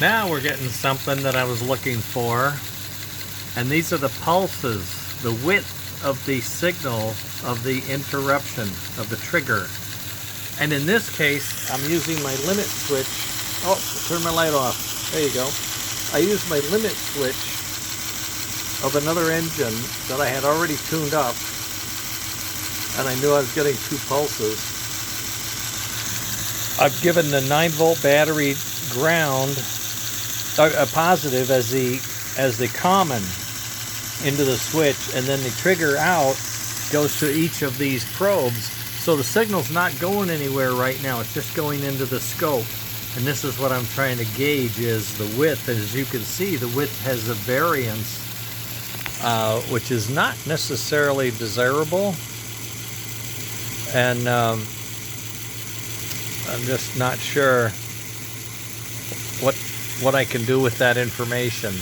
Now we're getting something that I was looking for, and these are the pulses, the width of the signal of the interruption of the trigger. And in this case, I'm using my limit switch. Oh, turn my light off. There you go. I used my limit switch of another engine that I had already tuned up, and I knew I was getting 2 pulses. I've given the 9-volt battery ground a positive as the common into the switch, and then the trigger out goes to each of these probes. So the signal's not going anywhere right now, it's just going into the scope. And this is what I'm trying to gauge, is the width. As you can see, the width has a variance, which is not necessarily desirable. And I'm just not sure what I can do with that information.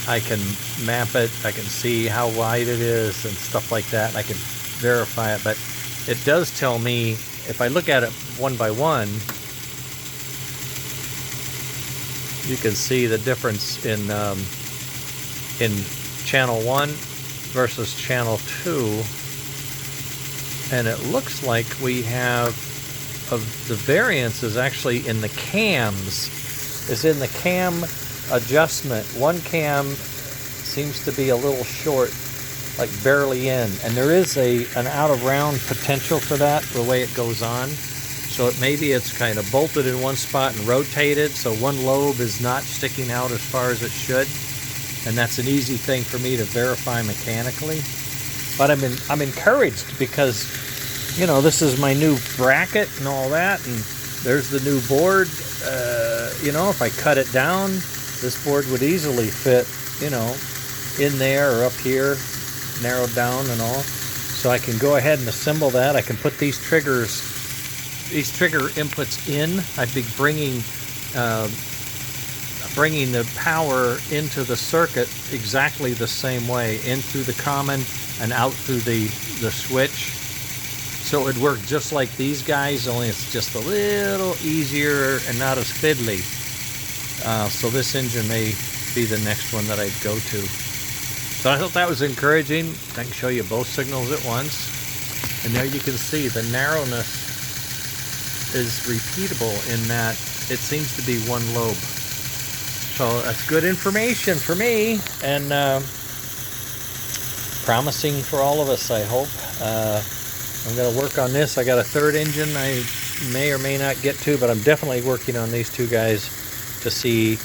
I can map it, I can see how wide it is and stuff like that, and I can verify it. But it does tell me, if I look at it one by one, you can see the difference in channel 1 versus channel 2. And it looks like we have the variance is actually in the cams, is in the cam adjustment. One cam seems to be a little short, like barely in, and there is an out of round potential for that, the way it goes on. So maybe it's kind of bolted in one spot and rotated, so one lobe is not sticking out as far as it should, and that's an easy thing for me to verify mechanically. But I'm encouraged, because you know, this is my new bracket and all that, and there's the new board. You know, if I cut it down, this board would easily fit, you know, in there or up here, narrowed down and all. So I can go ahead and assemble that. I can put these trigger inputs in. I'd be bringing the power into the circuit exactly the same way, in through the common and out through the switch. So it would work just like these guys, only it's just a little easier and not as fiddly. So this engine may be the next one that I'd go to. So I thought that was encouraging. I can show you both signals at once. And there you can see the narrowness is repeatable in that it seems to be one lobe. So that's good information for me, and promising for all of us, I hope. I'm going to work on this. I got a third engine I may or may not get to, but I'm definitely working on these two guys to see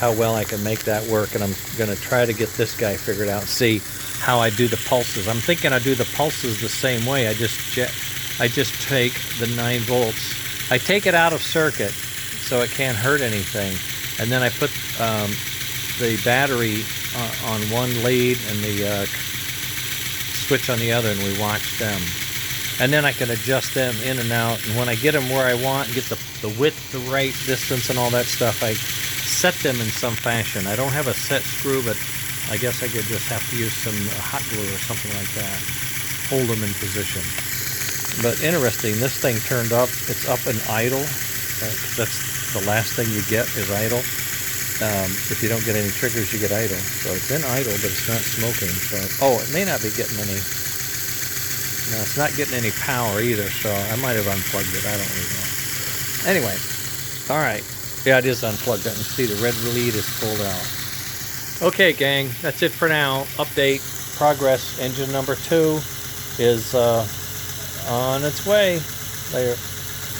how well I can make that work. And I'm going to try to get this guy figured out, see how I do the pulses. I'm thinking I do the pulses the same way. I just take the 9 volts. I take it out of circuit so it can't hurt anything. And then I put the battery on one lead and the switch on the other, and we watch them. And then I can adjust them in and out, and when I get them where I want and get the width, the right distance and all that stuff, I set them in some fashion. I don't have a set screw, but I guess I could just have to use some hot glue or something like that. Hold them in position. But interesting, this thing turned up, it's up and idle. That's the last thing you get, is idle. If you don't get any triggers, you get idle. So it's in idle, but it's not smoking. So, oh, it may not be getting any. No, it's not getting any power either. So I might have unplugged it. I don't really know. Anyway, all right. Yeah, it is unplugged. I can see the red lead is pulled out. Okay, gang, that's it for now. Update, progress. Engine number 2 is on its way. Later.